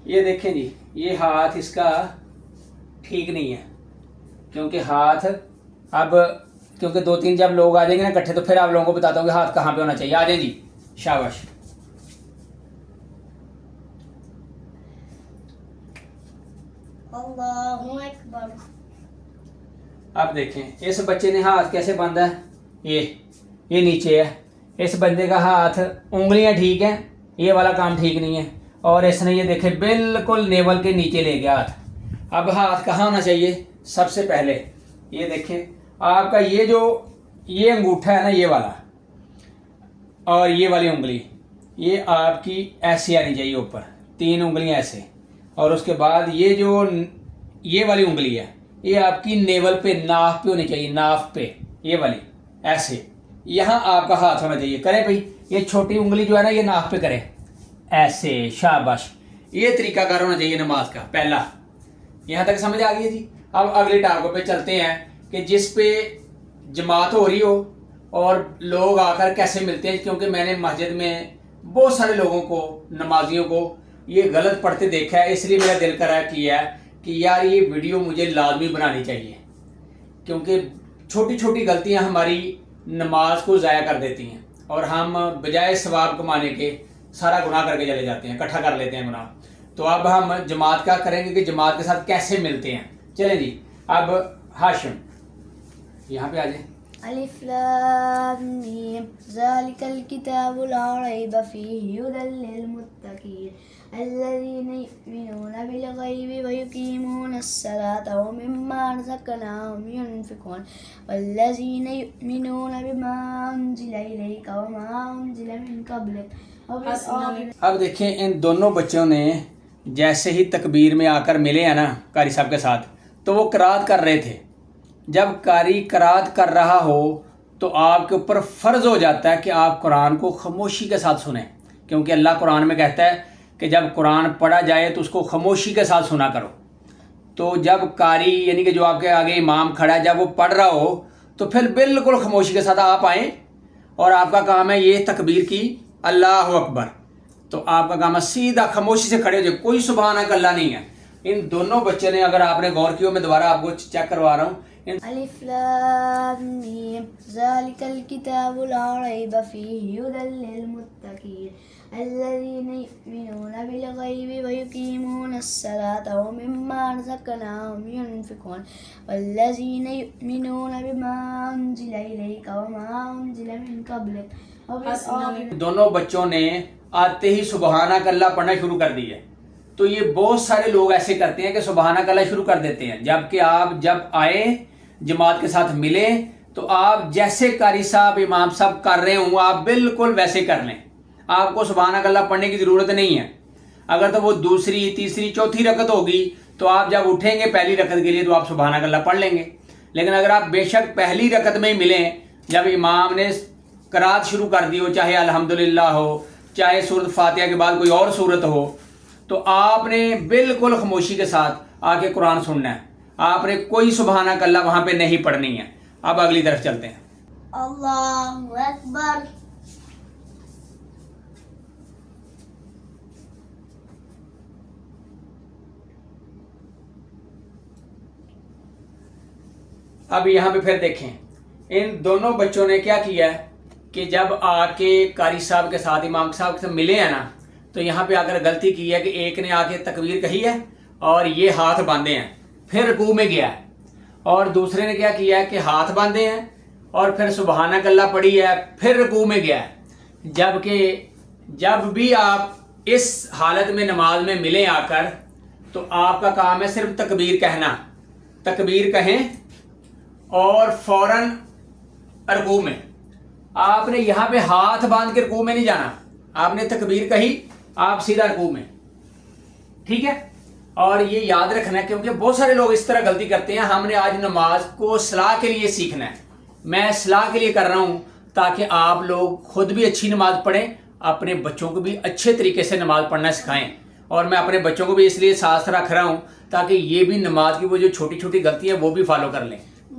ये देखें जी, ये हाथ इसका ठीक नहीं है, क्योंकि हाथ अब क्योंकि 2-3 जब लोग आ जाएंगे ना इकट्ठे, तो फिर आप लोगों को बताता हूँ कि हाथ कहाँ पे होना चाहिए। आ जाए जी, शाबाश। अल्लाहु अकबर। अब देखें इस बच्चे ने हाथ कैसे बांधा है, ये नीचे है। इस बंदे का हाथ उंगलियां ठीक हैं, ये वाला काम ठीक नहीं है, और इसने ये देखे बिल्कुल नेवल के नीचे ले गया हाथ। अब हाथ कहाँ होना चाहिए? सबसे पहले ये देखें, आपका ये अंगूठा है ना, ये वाला, और ये वाली उंगली, ये आपकी ऐसे आनी चाहिए ऊपर, 3 उंगलियां ऐसे, और उसके बाद ये वाली उंगली है, ये आपकी नेवल पे, नाफ पे होनी चाहिए, नाफ पे, ये वाली ऐसे, यहाँ आपका हाथ होना चाहिए। करें भाई, ये छोटी उंगली जो है ना, ये नाफ पे करें ऐसे, शाबाश। ये तरीकाकार होना चाहिए नमाज का पहला। यहाँ तक समझ आ गई है जी। अब अगले टारगेट पे चलते हैं कि जिस पे जमात हो रही हो और लोग आकर कैसे मिलते हैं, क्योंकि मैंने मस्जिद में बहुत सारे लोगों को, नमाजियों को ये गलत पढ़ते देखा है, इसलिए मेरा दिल करा किया है कि यार ये वीडियो मुझे लाजमी बनानी चाहिए, क्योंकि छोटी छोटी गलतियां हमारी नमाज को ज़ाया कर देती हैं, और हम बजाय सवाब कमाने के सारा गुनाह करके चले जाते हैं, इकट्ठा कर लेते हैं गुनाह। तो अब हम जमात का करेंगे कि जमात के साथ कैसे मिलते हैं। चलें जी, अब हाशिम यहाँ पे आ जाए। अलिफ लाम मीम ज़ालिकल किताबु ला रैब फ़ीहि हुदल लिल मुत्तक़ीन अल्लज़ीना युमिनूना बिल गैबि व युक़ीमूनस सलाता व मिम्मा रज़क़नाहुम युनफ़िक़ून वल्लज़ीना युमिनूना बिमा उन्ज़िला इलैका व मा उन्ज़िला मिन क़ब्लिक। अब देखें, इन दोनों बच्चों ने जैसे ही तकबीर में आकर मिले हैं ना कारी साहब के साथ, तो वो करात कर रहे थे। जब कारी करात कर रहा हो तो आपके ऊपर फ़र्ज़ हो जाता है कि आप कुरान को खामोशी के साथ सुनें, क्योंकि अल्लाह कुरान में कहता है कि जब कुरान पढ़ा जाए तो उसको खामोशी के साथ सुना करो। तो जब कारी यानी कि जो आपके आगे इमाम खड़ा है, जब वो पढ़ रहा हो तो फिर बिल्कुल खामोशी के साथ आप आएँ, और आपका काम है ये तकबीर की, अल्लाह अकबर। तो आपका काम है सीधा खामोशी से खड़े हो जाए, कोई सुभान अल्लाह नहीं है। इन दोनों बच्चे ने, अगर आपने गौर किया, मैं दोबारा आपको चेक करवा रहा हूँ। अलिफ लाम मीम ज़ालिकल किताबु ला रैब फ़ीहि हुदल लिल मुत्तक़ीन अल्लज़ीना युमिनूना बिल गैबि व युक़ीमूनस सलाता व मिम्मा रज़क़नाहुम युनफ़िक़ून वल्लज़ीना युमिनूना बिमा उन्ज़िला इलैका व मा उन्ज़िला मिन क़ब्लिक। दोनों बच्चों ने आते ही सुबहानक अल्लाह पढ़ना शुरू कर दी है। तो ये बहुत सारे लोग ऐसे करते हैं कि सुबहानक अल्लाह शुरू कर देते हैं, जबकि आप जब आए जमात के साथ मिले तो आप जैसे कारी साहब, इमाम साहब कर रहे हों, आप बिल्कुल वैसे कर लें। आपको सुबहानक अल्लाह पढ़ने की ज़रूरत नहीं है। अगर तो वो दूसरी, तीसरी, चौथी रकत होगी तो आप जब उठेंगे पहली रकत के लिए तो आप सुबहानक अल्लाह पढ़ लेंगे। लेकिन अगर आप बेशक पहली रकत में ही मिलें, जब इमाम ने करात शुरू कर दी हो, चाहे अल्हम्दुलिल्लाह हो, चाहे सूरत फातिहा के बाद कोई और सूरत हो, तो आपने बिल्कुल खामोशी के साथ आके कुरान सुनना है। आपने कोई सुबहानक अल्लाह वहाँ पे नहीं पढ़नी है। अब अगली तरफ चलते हैं। अल्लाहु अकबर। अब यहाँ पे फिर देखें, इन दोनों बच्चों ने क्या किया है कि जब आके कारी साहब के साथ, इमाम साहब के साथ मिले हैं ना, तो यहाँ पे आकर गलती की है कि एक ने आके तकबीर कही है और ये हाथ बांधे हैं, फिर रुकू में गया है, और दूसरे ने क्या किया है कि हाथ बांधे हैं और फिर सुबहानक अल्लाह पढ़ी है, फिर रुकू में गया है। जबकि जब भी आप इस हालत में नमाज में मिले आकर, तो आपका काम है सिर्फ तकबीर कहना, तकबीर कहें और फौरन रुकू में। आपने यहाँ पे हाथ बांध के रुकू में नहीं जाना, आपने तकबीर कही, आप सीधा रुकू में, ठीक है। और ये याद रखना है, क्योंकि बहुत सारे लोग इस तरह गलती करते हैं। हमने आज नमाज को सलाह के लिए सीखना है, मैं सलाह के लिए कर रहा हूँ, ताकि आप लोग खुद भी अच्छी नमाज पढ़ें, अपने बच्चों को भी अच्छे तरीके से नमाज पढ़ना सिखाएं। और मैं अपने बच्चों को भी इसलिए साथ रख रहा हूँ ताकि ये भी नमाज की वो जो छोटी छोटी गलतियाँ वो भी फॉलो कर लें,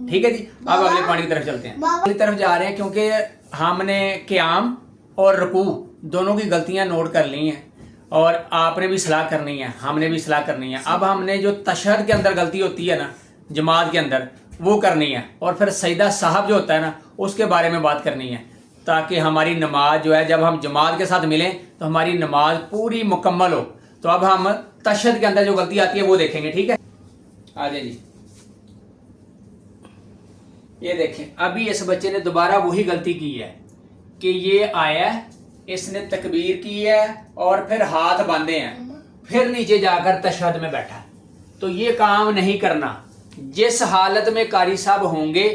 ठीक है जी। अब अगले पॉइंट की तरफ चलते हैं। अगली तरफ जा रहे हैं, क्योंकि हमने क़याम और रुकू दोनों की गलतियां नोट कर ली हैं। اور آپ نے بھی اصلاح کرنی ہے, ہم نے بھی اصلاح کرنی ہے. اب ہم نے جو تشہد کے اندر غلطی ہوتی ہے نا جماعت کے اندر, وہ کرنی ہے, اور پھر سجدہ صاحب جو ہوتا ہے نا اس کے بارے میں بات کرنی ہے, تاکہ ہماری نماز جو ہے جب ہم جماعت کے ساتھ ملیں تو ہماری نماز پوری مکمل ہو. تو اب ہم تشہد کے اندر جو غلطی آتی ہے وہ دیکھیں گے, ٹھیک ہے. آ جائیں جی, یہ دیکھیں ابھی اس بچے نے دوبارہ وہی غلطی کی ہے کہ یہ آیا ہے, اس نے تکبیر کی ہے اور پھر ہاتھ باندھے ہیں, پھر نیچے جا کر تشہد میں بیٹھا. تو یہ کام نہیں کرنا. جس حالت میں قاری صاحب ہوں گے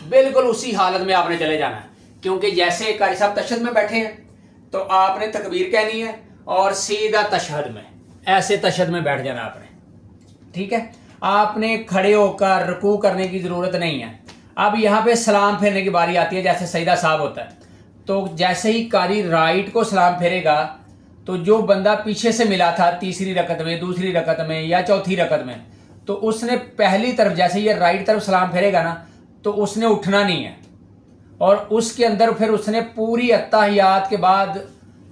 بالکل اسی حالت میں آپ نے چلے جانا ہے, کیونکہ جیسے قاری صاحب تشہد میں بیٹھے ہیں تو آپ نے تکبیر کہنی ہے اور سیدھا تشہد میں, ایسے تشہد میں بیٹھ جانا آپ نے, ٹھیک ہے. آپ نے کھڑے ہو کر رکوع کرنے کی ضرورت نہیں ہے. اب یہاں پہ سلام پھیرنے کی باری آتی ہے, جیسے سجدہ صاحب ہوتا ہے. تو جیسے ہی قاری رائٹ کو سلام پھیرے گا تو جو بندہ پیچھے سے ملا تھا تیسری رکعت میں, دوسری رکعت میں یا چوتھی رکعت میں, تو اس نے پہلی طرف جیسے یہ رائٹ طرف سلام پھیرے گا نا تو اس نے اٹھنا نہیں ہے, اور اس کے اندر پھر اس نے پوری اتحیات کے بعد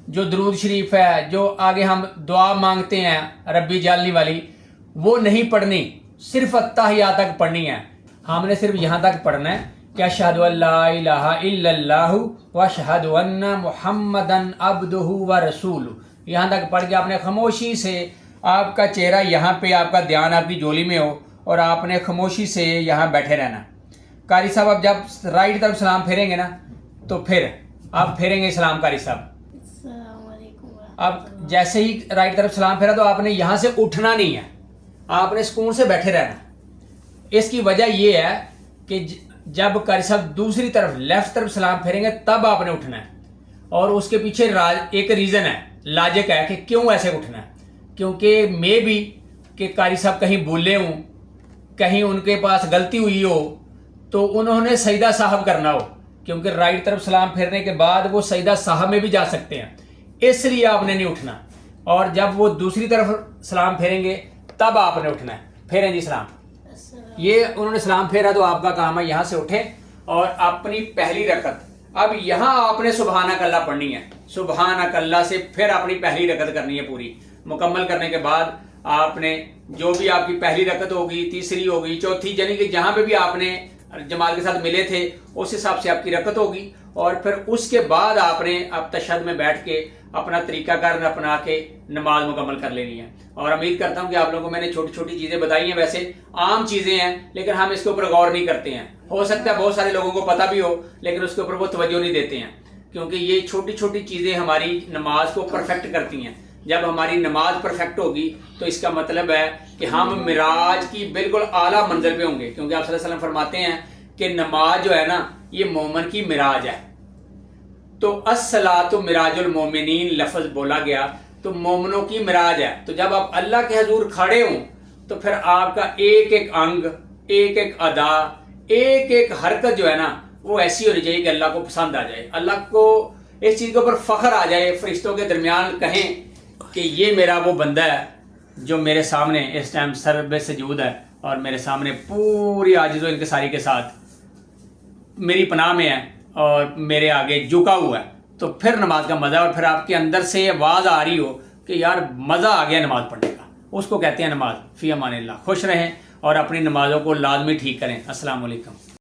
جو درود شریف ہے, جو آگے ہم دعا مانگتے ہیں ربی جالنی والی, وہ نہیں پڑھنی, صرف اتحیات تک پڑھنی ہے. ہم نے صرف یہاں تک پڑھنا ہے کہ اشہد ان لا الہ الا اللہ واشہد ان محمدن عبدہ ورسولہ. یہاں تک پڑھ کے آپ نے خاموشی سے, آپ کا چہرہ یہاں پہ, آپ کا دھیان آپ کی جولی میں ہو, اور آپ نے خاموشی سے یہاں بیٹھے رہنا. قاری صاحب اب جب رائٹ طرف سلام پھیریں گے نا تو پھر آپ پھیریں گے سلام قاری صاحب. السلام علیکم. اب جیسے ہی رائٹ طرف سلام پھیرا تو آپ نے یہاں سے اٹھنا نہیں ہے, آپ نے سکون سے بیٹھے رہنا. اس کی وجہ یہ ہے کہ جب قاری صاحب دوسری طرف لیفٹ طرف سلام پھیریں گے تب آپ نے اٹھنا ہے, اور اس کے پیچھے ایک ریزن ہے, لاجک ہے کہ کیوں ایسے اٹھنا ہے. کیونکہ میں بھی کہ قاری صاحب کہیں بھولے ہوں, کہیں ان کے پاس غلطی ہوئی ہو تو انہوں نے سجدہ صاحب کرنا ہو, کیونکہ رائٹ طرف سلام پھیرنے کے بعد وہ سجدہ صاحب میں بھی جا سکتے ہیں, اس لیے آپ نے نہیں اٹھنا. اور جب وہ دوسری طرف سلام پھیریں گے تب آپ نے اٹھنا ہے. پھیریں جی سلام. یہ انہوں نے سلام پھیرا تو آپ کا کام ہے یہاں سے اٹھیں اور اپنی پہلی رکعت, اب یہاں آپ نے سبحانک اللہ پڑھنی ہے. سبحانک اللہ سے پھر اپنی پہلی رکعت کرنی ہے. پوری مکمل کرنے کے بعد آپ نے جو بھی آپ کی پہلی رکعت ہوگی, تیسری ہوگی, چوتھی, یعنی کہ جہاں پہ بھی آپ نے جماعت کے ساتھ ملے تھے اس حساب سے آپ کی رکعت ہوگی, اور پھر اس کے بعد آپ نے اب تشہد میں بیٹھ کے اپنا طریقہ کار اپنا کے نماز مکمل کر لینی ہے. اور امید کرتا ہوں کہ آپ لوگوں کو میں نے چھوٹی چھوٹی چیزیں بتائی ہیں, ویسے عام چیزیں ہیں لیکن ہم اس کے اوپر غور نہیں کرتے ہیں. ہو سکتا ہے بہت سارے لوگوں کو پتہ بھی ہو لیکن اس کے اوپر وہ توجہ نہیں دیتے ہیں, کیونکہ یہ چھوٹی چھوٹی چیزیں ہماری نماز کو پرفیکٹ کرتی ہیں. جب ہماری نماز پرفیکٹ ہوگی تو اس کا مطلب ہے کہ ہم معراج کی بالکل اعلیٰ منزل پہ ہوں گے, کیونکہ آپ صلی اللہ علیہ وسلم فرماتے ہیں کہ نماز جو ہے نا یہ مومن کی معراج ہے. تو الصلاۃ معراج المومنین لفظ بولا گیا تو مومنوں کی معراج ہے. تو جب آپ اللہ کے حضور کھڑے ہوں تو پھر آپ کا ایک ایک انگ, ایک ایک ادا, ایک ایک حرکت جو ہے نا وہ ایسی ہونی چاہیے کہ اللہ کو پسند آ جائے, اللہ کو اس چیز کے اوپر فخر آ جائے, فرشتوں کے درمیان کہیں کہ یہ میرا وہ بندہ ہے جو میرے سامنے اس ٹائم سر بے سجود ہے اور میرے سامنے پوری عاجز و انکساری کے ساتھ میری پناہ میں ہے اور میرے آگے جھکا ہوا ہے. تو پھر نماز کا مزہ, اور پھر آپ کے اندر سے آواز آ رہی ہو کہ یار مزہ آ گیا نماز پڑھنے کا, اس کو کہتے ہیں نماز. فی امان اللہ. خوش رہیں اور اپنی نمازوں کو لازمی ٹھیک کریں. السلام علیکم.